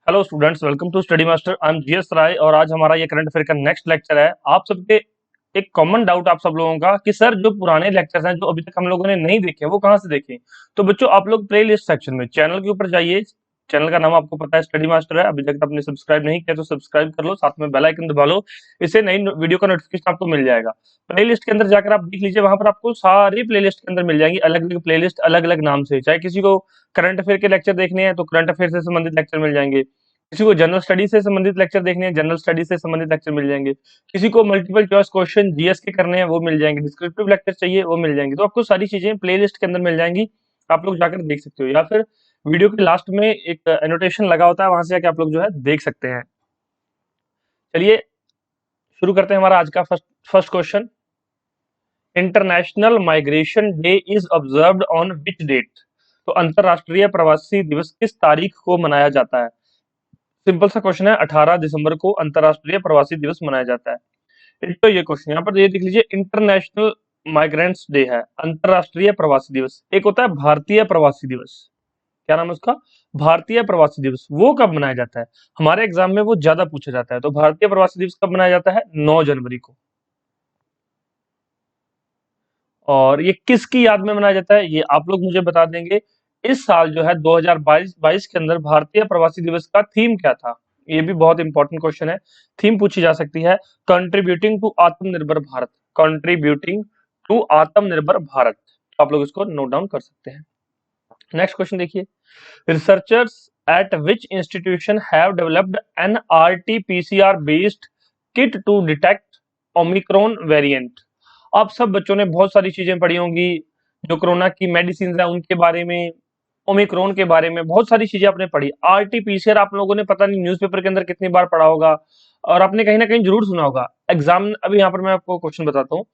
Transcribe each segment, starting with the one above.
Hello students, welcome to study master. I am G S Rai आज हमारा ये current affair का नेक्स्ट लेक्चर है। आप सबके एक कॉमन डाउट आप सब लोगों का कि सर जो पुराने लेक्चर्स हैं जो अभी तक हम लोगों ने नहीं देखे वो कहाँ से देखें। तो बच्चों आप लोग प्ले लिस्ट सेक्शन में चैनल के ऊपर जाइए। चैनल का नाम आपको पता है स्टडी मास्टर है। अभी तक आपने सब्सक्राइब नहीं किया तो सब्सक्राइब कर लो, साथ में बेल आइकन दबा लो। इससे नई वीडियो का नोटिफिकेशन आपको मिल जाएगा। प्ले लिस्ट के अंदर जाकर आप देख लीजिए, वहां पर आपको सारी प्ले लिस्ट के अंदर मिल जाएंगी, अलग अलग प्ले लिस्ट अलग अलग नाम से। चाहे किसी को करंट अफेयर के लेक्चर देखने हैं तो करंट अफेयर से संबंधित लेक्चर मिल जाएंगे, किसी को जनरल स्टडी से संबंधित लेक्चर देखने हैं जनरल स्टडी से संबंधित लेक्चर मिल जाएंगे, किसी को मल्टीपल चॉइस क्वेश्चन जीएस के करने हैं वो मिल जाएंगे, डिस्क्रिप्टिव लेक्चर चाहिए वो मिल जाएंगे। तो आपको सारी चीजें प्लेलिस्ट के अंदर मिल जाएंगी, आप लोग जाकर देख सकते हो, या फिर वीडियो के लास्ट में एक एनोटेशन लगा होता है, वहां से जाके आप लोग जो है देख सकते हैं। चलिए शुरू करते हैं हमारा आज का first question. International migration day is observed on which date? तो अंतरराष्ट्रीय प्रवासी दिवस किस तारीख को मनाया जाता है? सिंपल सा क्वेश्चन है, 18 दिसंबर को अंतरराष्ट्रीय प्रवासी दिवस मनाया जाता है। तो ये क्वेश्चन यहाँ पर ये देख लीजिए, इंटरनेशनल माइग्रेंट्स डे है, अंतरराष्ट्रीय प्रवासी दिवस। एक होता है भारतीय प्रवासी दिवस, क्या नाम है उसका? भारतीय प्रवासी दिवस। वो कब मनाया जाता है? हमारे एग्जाम में वो ज्यादा पूछा जाता है। तो भारतीय प्रवासी दिवस कब मनाया जाता है? 9 जनवरी को। और ये किसकी याद में मनाया जाता है ये आप लोग मुझे बता देंगे। इस साल जो है 2022 के अंदर भारतीय प्रवासी दिवस का थीम क्या था? ये भी बहुत इंपॉर्टेंट क्वेश्चन है, थीम पूछी जा सकती है। कंट्रीब्यूटिंग टू आत्मनिर्भर भारत, कंट्रीब्यूटिंग टू आत्मनिर्भर भारत। तो आप लोग इसको नोट डाउन कर सकते हैं। नेक्स्ट क्वेश्चन देखिए, researchers at which institution have developed an RT-PCR based kit to detect omicron variant? आप सब बच्चों ने बहुत सारी चीजें पढ़ी होंगी, जो कोरोना की मेडिसिन है उनके बारे में, ओमिक्रॉन के बारे में बहुत सारी चीजें आपने पढ़ी। RT-PCR आप लोगों ने पता नहीं न्यूज़पेपर के अंदर कितनी बार पढ़ा होगा, और आपने कहीं ना कहीं जरूर सुना होगा एग्जाम। अभी यहाँ पर मैं आपको क्वेश्चन बताता हूँ।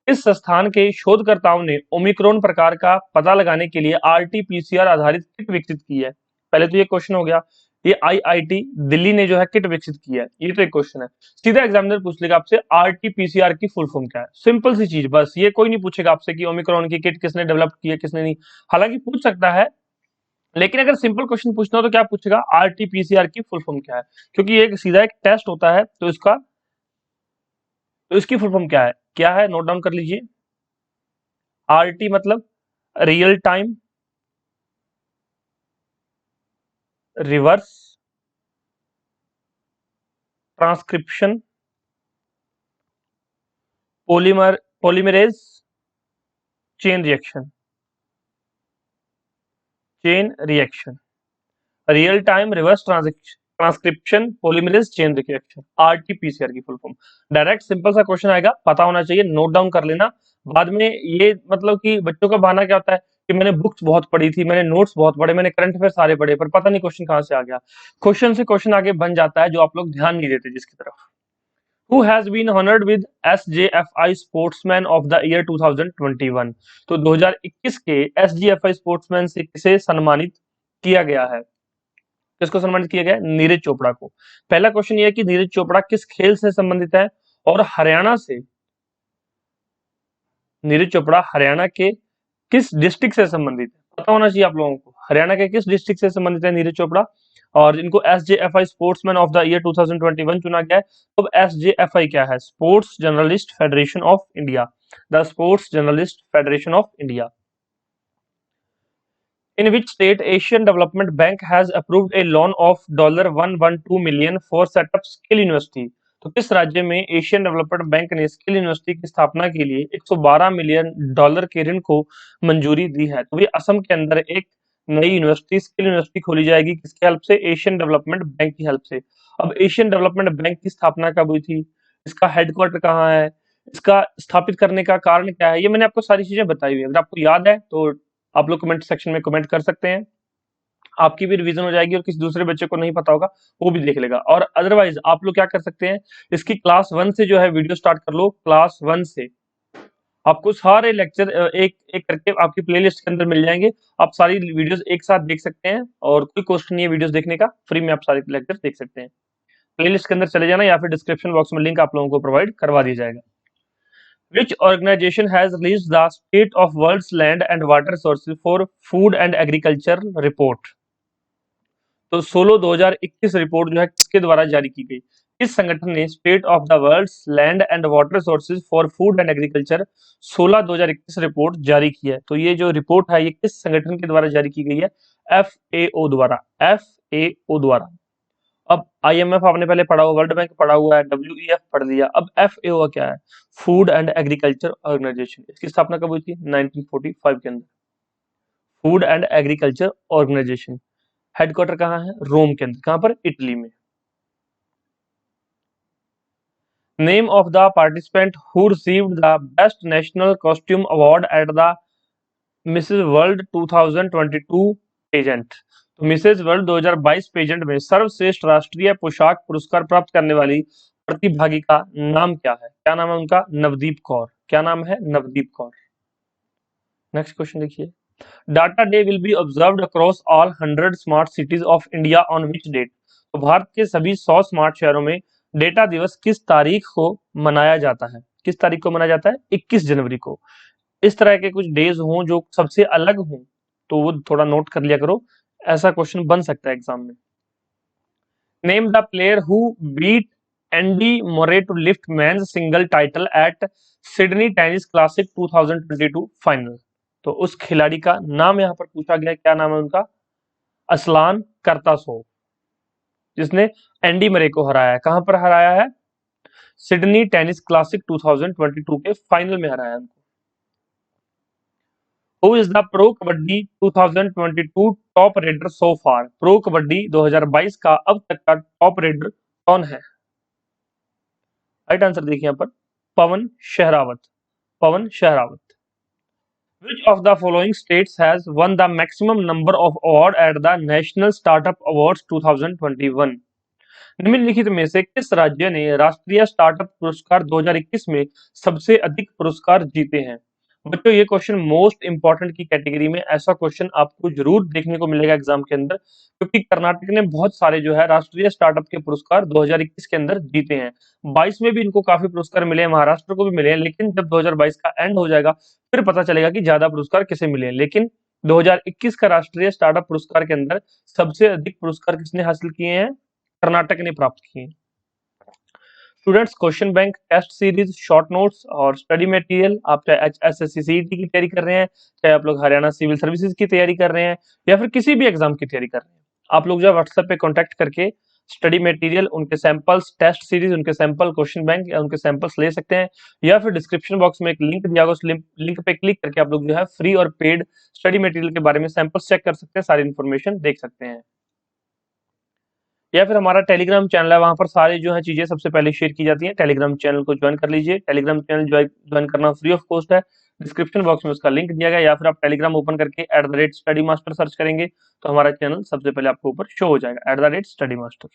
इस संस्थान के शोधकर्ताओं ने ओमिक्रॉन प्रकार का पता लगाने के लिए RT-PCR आधारित किट विकसित की है। पहले तो ये क्वेश्चन हो गया, ये IIT दिल्ली ने जो है किट विकसित की है, ये तो एक क्वेश्चन है। सीधा एग्जामिनर पूछ लेगा आपसे RT-PCR की फुल फॉर्म क्या है। सिंपल सी चीज, बस ये कोई नहीं पूछेगा आपसे कि ओमिक्रॉन की किट किसने डेवलप की है किसने नहीं। हालांकि पूछ सकता है, लेकिन अगर सिंपल क्वेश्चन पूछना हो तो क्या पूछेगा? RT-PCR की फुल फॉर्म क्या है, क्योंकि ये सीधा एक टेस्ट होता है। तो इसकी फुल फॉर्म क्या है नोट डाउन कर लीजिए। RT मतलब real time reverse transcription polymerase chain reaction, real time reverse transcription polymerase chain reaction, RT-PCR की फुल फॉर्म। डायरेक्ट सिंपल सा क्वेश्चन आएगा, पता होना चाहिए, नोट डाउन कर लेना। बाद में ये मतलब कि बच्चों का बहाना क्या होता है कि मैंने बुक्स बहुत पढ़ी थी, मैंने नोट्स बहुत पढ़े, मैंने करंट अफेयर सारे पढ़े, पर पता नहीं क्वेश्चन कहाँ से आ गया। क्वेश्चन से क्वेश्चन आगे बन जाता है जो आप लोग ध्यान नहीं देते जिसकी तरफ। Who has been honored with SJFI Sportsman of the Year 2021? तो 2021 के SJFI स्पोर्ट्समैन से किसे सम्मानित किया गया है? किसको सम्मानित किया गया है? नीरज चोपड़ा को। पहला क्वेश्चन ये है कि नीरज चोपड़ा किस खेल से संबंधित है, और हरियाणा से नीरज चोपड़ा हरियाणा के किस डिस्ट्रिक्ट से संबंधित है? पता होना चाहिए आप लोगों को, हरियाणा के किस डिस्ट्रिक्ट से संबंधित है नीरज चोपड़ा। और इनको SJFI sportsman of the year 2021 चुना गया है। तो SJFI क्या है? Sports journalist federation of India, the sports journalist federation of India. In which state Asian Development Bank has approved a loan of $112 million for set up skill university? तो किस राज्य में एशियन डेवलपमेंट बैंक ने skill university की स्थापना के लिए $112 million के ऋण को मंजूरी दी है? तो ये असम के अंदर एक नई यूनिवर्सिटी स्किल यूनिवर्सिटी खोली जाएगी, किसकी हेल्प से? एशियन डेवलपमेंट बैंक की हेल्प से। अब एशियन डेवलपमेंट बैंक की स्थापना कब हुई थी, इसका हेडक्वार्टर कहाँ है, इसका स्थापित करने का कारण क्या है, ये मैंने आपको सारी चीजें बताई हुई है। अगर आपको याद है तो आप लोग कमेंट सेक्शन में कमेंट कर सकते हैं, आपकी भी रिवीजन हो जाएगी, और किसी दूसरे बच्चे को नहीं पता होगा वो भी देख लेगा। और अदरवाइज आप लोग क्या कर सकते हैं, इसकी क्लास 1 से जो है वीडियो स्टार्ट कर लो। क्लास 1 से आपको सारे लेक्चर एक एक करके आपकी प्लेलिस्ट के अंदर मिल जाएंगे, आप सारी वीडियोस एक साथ देख सकते हैं, और कोई कॉस्ट नहीं है वीडियोस देखने का, फ्री में आप सारे लेक्चर देख सकते हैं। प्लेलिस्ट के अंदर चले जाना, या फिर डिस्क्रिप्शन बॉक्स में लिंक आप लोगों को प्रोवाइड करवा दिया जाएगा। Which organization has released the State of World's Land and Water Sources for Food and Agriculture report? तो 16/2021 रिपोर्ट जो है किसके द्वारा जारी की गई? इस संगठन ने state of the world's land and water resources for food and agriculture 16/2021 report जारी की है। तो ये जो रिपोर्ट है ये किस संगठन के द्वारा जारी की गई है? FAO द्वारा। FAO द्वारा। अब IMF आपने पहले पढ़ा हुआ, वर्ल्ड बैंक पढ़ा हुआ है, WEF पढ़ लिया, अब FAO क्या है? Food and agriculture organization. इसकी स्थापना कब हुई थी? 1945 के अंदर। Food and agriculture organization. Headquarter कहाँ है? रोम के अंदर। कहाँ पर? इटली में। Name of the participant who received the best national costume award at the Mrs World 2022 pageant. तो मिसेस वर्ल्ड 2022 पेजेंट में सर्वश्रेष्ठ राष्ट्रीय पोशाक पुरस्कार प्राप्त करने वाली प्रतिभागी का नाम क्या है? क्या नाम है उनका? नवदीप कौर। क्या नाम है? नवदीप कौर। नेक्स्ट क्वेश्चन देखिए। Data day will be observed across all 100 smart cities of India on which date? तो भारत के सभी 100 स्मार्ट शहरों में डेटा दिवस किस तारीख को मनाया जाता है? किस तारीख को मनाया जाता है? 21 जनवरी को। इस तरह के कुछ डेज हों जो सबसे अलग हों तो वो थोड़ा नोट कर लिया करो, ऐसा क्वेश्चन बन सकता है एग्जाम में। Name the player who beat Andy Murray to lift men's single title at Sydney tennis classic 2022 final. तो उस खिलाड़ी का नाम यहां पर पूछा गया, क्या नाम है उनका? असलान करतासोव, जिसने एंडी मरे को हराया है। कहां पर हराया है? सिडनी टेनिस क्लासिक 2022 के फाइनल में हराया उनको। Who is the pro kabaddi 2022 top raider so far? Pro kabaddi 2022 का अब तक का टॉप रेडर कौन है? राइट आंसर देखिए यहाँ पर, पवन शहरावत। पवन Sehrawat. Which of the following states has won the maximum number of award at the National Startup Awards 2021? निम्नलिखित में से किस राज्य ने राष्ट्रीय स्टार्टअप पुरस्कार 2021 में सबसे अधिक पुरस्कार जीते हैं? बच्चों ये क्वेश्चन मोस्ट इंपॉर्टेंट की कैटेगरी में, ऐसा क्वेश्चन आपको जरूर देखने को मिलेगा एग्जाम के अंदर, क्योंकि कर्नाटक ने बहुत सारे जो है राष्ट्रीय स्टार्टअप के पुरस्कार 2021 के अंदर जीते हैं। 22 में भी इनको काफी पुरस्कार मिले हैं, महाराष्ट्र को भी मिले हैं, लेकिन जब 2022 का एंड हो जाएगा फिर पता चलेगा कि ज्यादा पुरस्कार किसे मिले हैं। लेकिन 2021 का राष्ट्रीय स्टार्टअप पुरस्कार के अंदर सबसे अधिक पुरस्कार किसने हासिल किए हैं? कर्नाटक ने प्राप्त किए। Students, question bank, test series, short notes और स्टडी मटेरियल, आप चाहे HSSC CET की तैयारी कर रहे हैं, चाहे आप लोग हरियाणा सिविल सर्विसेज की तैयारी कर रहे हैं, या फिर किसी भी एग्जाम की तैयारी कर रहे हैं, आप लोग जो व्हाट्सएप पे कांटेक्ट करके स्टडी मटेरियल, उनके सैंपल्स, टेस्ट सीरीज, उनके सैंपल क्वेश्चन बैंक या उनके सैंपल्स ले सकते हैं, या फिर डिस्क्रिप्शन बॉक्स में एक लिंक दिया होगा, उस लिंक पे क्लिक करके आप लोग जो है फ्री और पेड स्टडी मटेरियल के बारे में सैंपल्स चेक कर सकते हैं, सारी इन्फॉर्मेशन देख सकते हैं। या फिर हमारा टेलीग्राम चैनल है, वहां पर सारी जो है चीजें सबसे पहले शेयर की जाती हैं। टेलीग्राम चैनल को ज्वाइन कर लीजिए। टेलीग्राम चैनल ज्वाइन करना फ्री ऑफ कॉस्ट है, डिस्क्रिप्शन बॉक्स में उसका लिंक दिया गया, या फिर आप टेलीग्राम ओपन करके @studymaster सर्च करेंगे तो हमारा चैनल सबसे पहले आपको ऊपर शो हो जाएगा, @studymaster।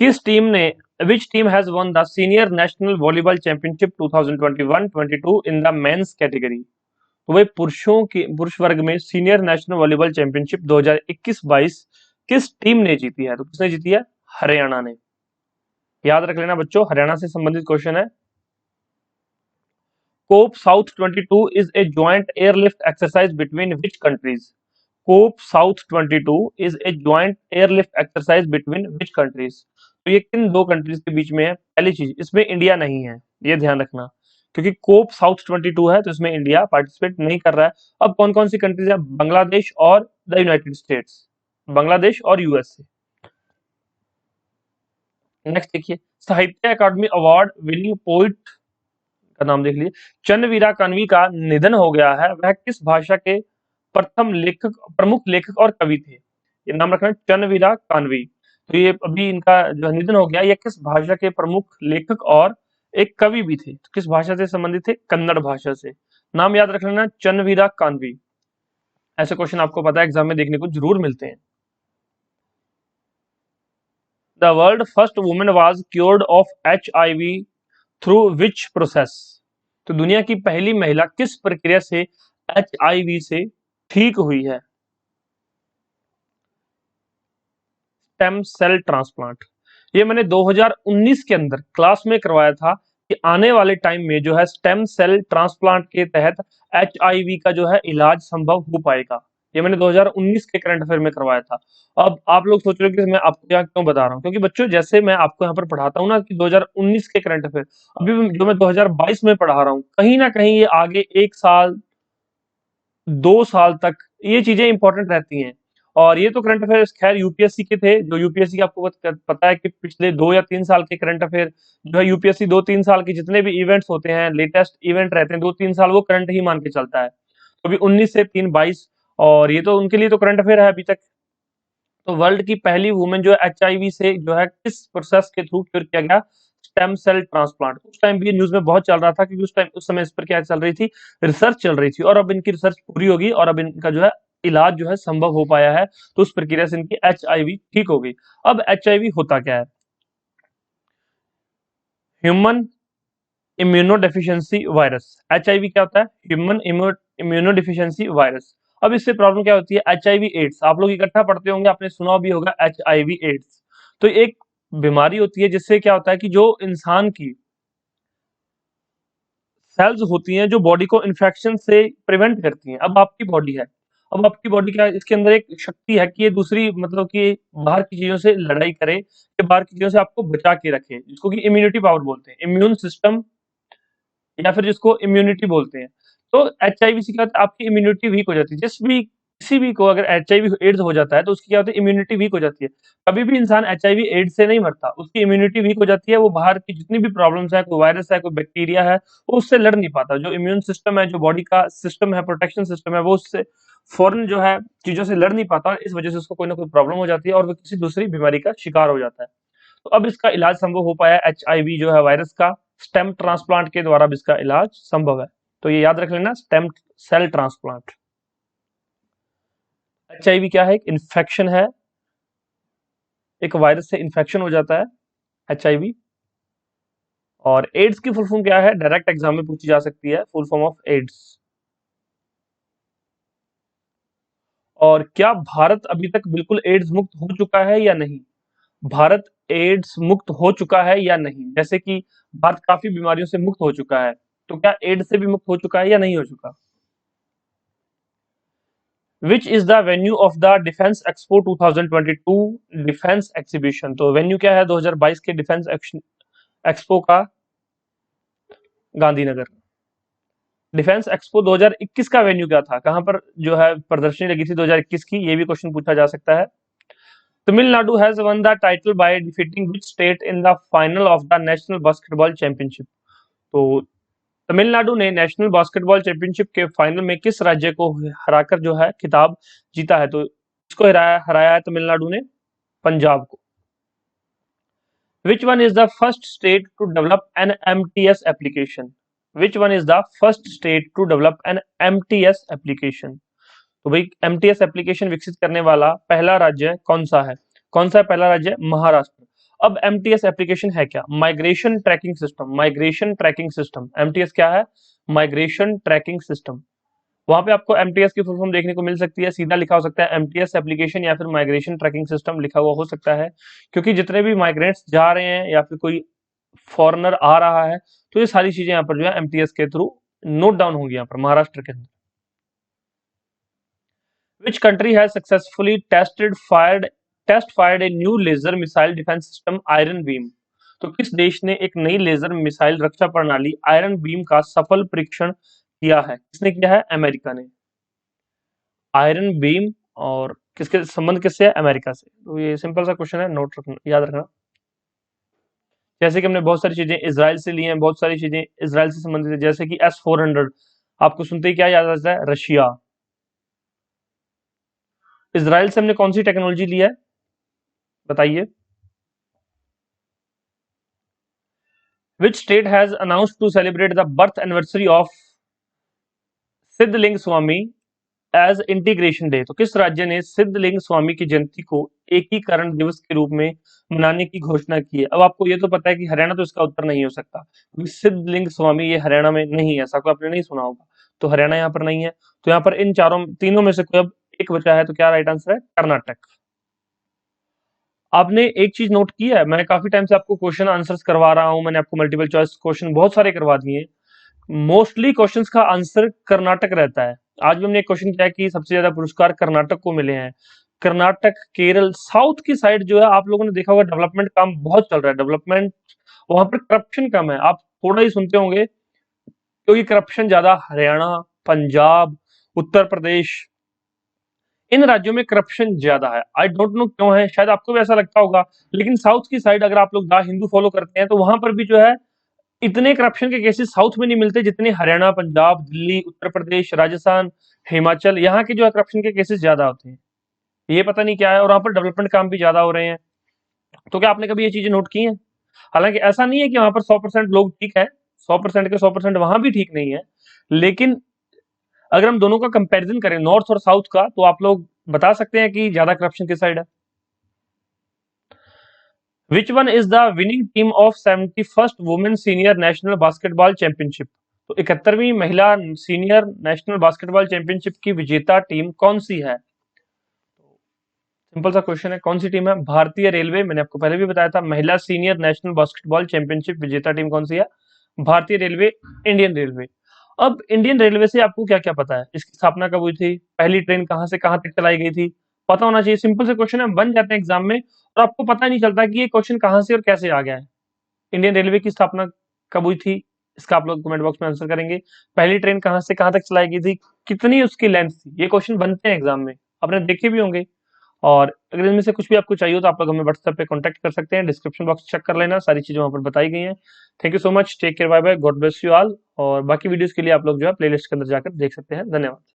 किस टीम ने which team has one the senior national volleyball championship 2021-22 in the men's category? तो वही पुरुष वर्ग में सीनियर नेशनल वॉलीबॉल चैंपियनशिप 2021-22 किस टीम ने जीती है? तो किसने जीती है? हरियाणा ने। याद रख लेना बच्चों, हरियाणा से संबंधित क्वेश्चन है। Cope South 22 is a joint airlift exercise between which countries? Cope South 22 is a joint airlift exercise between which countries? तो ये किन दो कंट्रीज के बीच में है? पहली चीज, इसमें इंडिया नहीं है, ये ध्यान रखना, क्योंकि कोप साउथ 22 है तो इसमें इंडिया पार्टिसिपेट नहीं कर रहा है। अब कौन कौन सी कंट्रीज है? बांग्लादेश और द यूनाइटेड स्टेट्स। बांग्लादेश और यूएसए। नेक्स्ट देखिए, साहित्य अकादमी अवार्ड विनिंग पोइट का नाम देख लीजिए। चन्नवीरा कानवी का निधन हो गया है, वह किस भाषा के प्रमुख लेखक और कवि थे? ये नाम रखना, चन्नवीरा कानवी। तो ये अभी इनका जो निधन हो गया, ये किस भाषा के प्रमुख लेखक और एक कवि भी थे? तो किस भाषा से संबंधित थे? कन्नड़ भाषा से। नाम याद रख लेना, चन्नवीरा कानवी। ऐसे क्वेश्चन आपको पता है एग्जाम में देखने को जरूर मिलते हैं। The world first woman was cured of HIV through which process? तो दुनिया की पहली महिला किस प्रक्रिया से HIV से ठीक हुई है? Stem cell transplant. ये मैंने 2019 के अंदर क्लास में करवाया था कि आने वाले टाइम में जो है स्टेम सेल ट्रांसप्लांट के तहत HIV का जो है इलाज संभव हो पाएगा। ये मैंने 2019 के करंट अफेयर में करवाया था। अब आप लोग सोच रहे हो कि मैं आपको यहाँ क्यों बता रहा हूँ, क्योंकि बच्चों जैसे मैं आपको यहाँ पर पढ़ाता हूँ ना कि 2019 के करंट अफेयर, अभी जो मैं 2022 में पढ़ा रहा हूँ, कहीं ना कहीं ये आगे 1 साल 2 साल तक ये चीजें इंपॉर्टेंट रहती हैं। और ये तो करंट अफेयर्स खैर यूपीएससी के थे, जो यूपीएससी आपको पता है कि पिछले 2 या 3 साल के करंट अफेयर जो है यूपीएससी 2-3 साल के जितने भी इवेंट्स होते हैं, लेटेस्ट इवेंट रहते हैं 2-3 साल, वो करंट ही मान के चलता है। तो अभी 19 से 3 22, और ये तो उनके लिए तो करंट अफेयर है अभी तक। तो वर्ल्ड की पहली वुमेन जो है एचआईवी से जो है किस प्रोसेस के थ्रू क्योर किया गया, स्टेम सेल ट्रांसप्लांट। उस टाइम भी न्यूज में बहुत चल रहा था, क्योंकि उस समय इस पर क्या चल रही थी, रिसर्च चल रही थी, और अब इनकी रिसर्च पूरी होगी और अब इनका जो है इलाज जो है संभव हो पाया है, तो उस प्रक्रिया से इनकी एचआईवी ठीक हो गई। अब एचआईवी होता क्या है, ह्यूमन इम्यूनोडेफिशिएंसी वायरस। एचआईवी क्या होता है, ह्यूमन इम्यूनोडेफिशिएंसी वायरस। अब इससे प्रॉब्लम क्या होती है, एचआईवी एड्स, आप लोग इकट्ठा पढ़ते होंगे, आपने सुना भी होगा एचआईवी एड्स। तो एक बीमारी होती है जिससे क्या होता है कि जो इंसान की सेल्स होती हैं जो बॉडी को इन्फेक्शन से प्रिवेंट करती हैं। अब आपकी बॉडी है, अब आपकी बॉडी क्या है, इसके अंदर एक शक्ति है कि ये दूसरी मतलब कि बाहर की चीजों से लड़ाई करे, ये बाहर की चीजों से आपको बचा के रखे, जिसको कि इम्यूनिटी पावर बोलते हैं, इम्यून सिस्टम, या फिर जिसको इम्यूनिटी बोलते हैं। तो एचआईवी से क्या होता है, आपकी इम्यूनिटी वीक हो जाती है। जिस भी किसी भी को अगर एचआईवी एड्स हो जाता है तो उसकी क्या होती है, इम्यूनिटी वीक हो जाती है। कभी भी इंसान एचआईवी एड्स से नहीं मरता, उसकी इम्यूनिटी वीक हो जाती है, वो बाहर की जितनी भी प्रॉब्लम्स है, कोई वायरस है, कोई बैक्टीरिया है, वो उससे लड़ नहीं पाता। जो इम्यून सिस्टम है, जो बॉडी का सिस्टम है, प्रोटेक्शन सिस्टम है, वो उससे फौरन जो है चीजों से लड़ नहीं पाता, और इस वजह से उसको कोई ना कोई प्रॉब्लम हो जाती है और वो किसी दूसरी बीमारी का शिकार हो जाता है। तो अब इसका इलाज संभव हो पाया, एचआईवी जो है वायरस का स्टेम ट्रांसप्लांट के द्वारा अब इसका इलाज संभव है। तो ये याद रख लेना, स्टेम सेल ट्रांसप्लांट। एचआईवी क्या है, एक इन्फेक्शन है, एक वायरस से इन्फेक्शन हो जाता है एचआईवी। और एड्स की फुल फॉर्म क्या है, डायरेक्ट एग्जाम में पूछी जा सकती है, फुल फॉर्म ऑफ एड्स। और क्या भारत अभी तक बिल्कुल एड्स मुक्त हो चुका है या नहीं, भारत एड्स मुक्त हो चुका है या नहीं, जैसे कि भारत काफी बीमारियों से मुक्त हो चुका है, तो क्या एड्स से भी मुक्त हो चुका है या नहीं हो चुका। Which is the venue of the defence expo 2022 defence exhibition. तो वेन्यू क्या है 2022 के डिफेंस एक्सपो का, गांधीनगर। डिफेंस एक्सपो 2021 का वेन्यू क्या था, कहां पर जो है प्रदर्शनी लगी थी 2021 की, ये भी क्वेश्चन पूछा जा सकता है। Tamil Nadu has one the title by defeating which state in the final of the national basketball championship. तो तमिलनाडु ने नेशनल बास्केटबॉल चैंपियनशिप के फाइनल में किस राज्य को हराकर जो है खिताब जीता है, तो इसको हराया हराया है तमिलनाडु ने, पंजाब को। Which one is the first state to develop an MTS application, which one is the first state to develop an MTS application. तो भाई एमटीएस एप्लीकेशन विकसित करने वाला पहला राज्य कौन सा है, कौन सा पहला राज्य, महाराष्ट्र। अब एमटीएस एप्लीकेशन है क्या, migration tracking system, migration tracking system. MTS क्या है, माइग्रेशन ट्रैकिंग सिस्टम। वहां पे आपको एमटीएस की फुल फॉर्म देखने को मिल सकती है, सीधा लिखा हो सकता है एमटीएस एप्लीकेशन या फिर माइग्रेशन ट्रैकिंग सिस्टम लिखा हुआ हो सकता है, क्योंकि जितने भी माइग्रेंट्स जा रहे हैं या फिर कोई फॉरेनर आ रहा है, तो ये सारी चीजें यहाँ पर जो है एमटीएस के थ्रू नोट डाउन होंगी यहाँ पर महाराष्ट्र के अंदर। Which country has successfully test fired a new laser missile defense system Iron Beam। तो किस देश ने एक नई लेजर मिसाइल रक्षा प्रणाली आयरन बीम का सफल परीक्षण किया है, किसने किया है, अमेरिका ने। आयरन बीम और किसके संबंध किससे है, अमेरिका से। तो ये सिंपल सा क्वेश्चन है, नोट रखना, याद रखना। जैसे कि हमने बहुत सारी चीजें इजराइल से ली हैं, बहुत सारी चीजें इजराइल से संबंधित है, जैसे कि S-400, आपको सुनते ही क्या याद आता है, रशिया। इजराइल से हमने कौन सी टेक्नोलॉजी ली है, बताइए। Which state has announced to celebrate the birth anniversary of Siddhalinga Swami as integration day. तो किस राज्य ने सिद्धलिंग स्वामी की जयंती को एकीकरण दिवस के रूप में मनाने की घोषणा की है। अब आपको ये तो पता है कि हरियाणा तो इसका उत्तर नहीं हो सकता, क्योंकि सिद्धलिंग स्वामी ये हरियाणा में नहीं है, ऐसा कोई आपने नहीं सुना होगा, तो हरियाणा यहाँ पर नहीं है। तो यहाँ पर इन तीनों में से कोई अब एक बचा है, तो क्या राइट आंसर है, कर्नाटक। आपने एक चीज नोट की है, मैं काफी टाइम से आपको क्वेश्चन आंसर्स करवा रहा हूं, मैंने आपको मल्टीपल चॉइस क्वेश्चन बहुत सारे करवा दिए, मोस्टली क्वेश्चंस का आंसर कर्नाटक रहता है। आज भी हमने एक क्वेश्चन किया है कि सबसे ज्यादा पुरस्कार कर्नाटक को मिले हैं। कर्नाटक, केरल, साउथ की साइड जो है आप लोगों ने देखा होगा डेवलपमेंट काम बहुत चल रहा है, डेवलपमेंट वहां पर करप्शन कम है। आप थोड़ा ही सुनते होंगे क्योंकि करप्शन ज्यादा हरियाणा, पंजाब, उत्तर प्रदेश, इन राज्यों में करप्शन ज्यादा है। आई डोंट नो क्यों है, शायद आपको भी ऐसा लगता होगा। लेकिन साउथ की साइड अगर आप लोग द हिंदू फॉलो करते हैं तो वहां पर भी जो है इतने करप्शन के केसेस साउथ में नहीं मिलते जितने हरियाणा, पंजाब, दिल्ली, उत्तर प्रदेश, राजस्थान, हिमाचल, यहाँ के जो है करप्शन के केसेस ज्यादा होते हैं। ये पता नहीं क्या है, और वहां पर डेवलपमेंट काम भी ज्यादा हो रहे हैं। तो क्या आपने कभी ये चीजें नोट की हैं? हालांकि ऐसा नहीं है कि वहां पर 100% लोग ठीक है, 100% के 100% वहां भी ठीक नहीं है। लेकिन अगर हम दोनों का कंपैरिजन करें, नॉर्थ और साउथ का, तो आप लोग बता सकते हैं कि ज्यादा करप्शन किस साइड है। विच one is the winning team of 71st women senior national basketball championship? तो 71वीं महिला सीनियर नेशनल बास्केटबॉल चैंपियनशिप की विजेता टीम कौन सी है? सिंपल सा क्वेश्चन है, कौन सी टीम है? भारतीय रेलवे। मैंने आपको पहले भी बताया था, महिला सीनियर नेशनल बास्केटबॉल चैंपियनशिप विजेता टीम कौन सी है? भारतीय रेलवे, इंडियन रेलवे। अब इंडियन रेलवे से आपको क्या क्या पता है? इसकी स्थापना कब हुई थी? पहली ट्रेन कहां से कहां तक चलाई गई थी? पता होना चाहिए। सिंपल से क्वेश्चन है, बन जाते हैं एग्जाम में और आपको पता नहीं चलता कि ये क्वेश्चन कहां से और कैसे आ गया है। इंडियन रेलवे की स्थापना कब हुई थी? इसका आप लोग कमेंट बॉक्स में आंसर करेंगे। पहली ट्रेन कहां से कहां तक चलाई गई थी? कितनी उसकी लेंथ थी? ये क्वेश्चन बनते हैं एग्जाम में, आपने देखे भी होंगे। और अगर इनमें से कुछ भी आपको चाहिए हो तो आप लोग हमें व्हाट्सएप पे कांटेक्ट कर सकते हैं, डिस्क्रिप्शन बॉक्स चेक कर लेना, सारी चीजें वहां पर बताई गई हैं। Thank you so much, take care, bye bye, God bless you all. और बाकी वीडियोस के लिए आप लोग जो है प्लेलिस्ट के अंदर जाकर देख सकते हैं। धन्यवाद।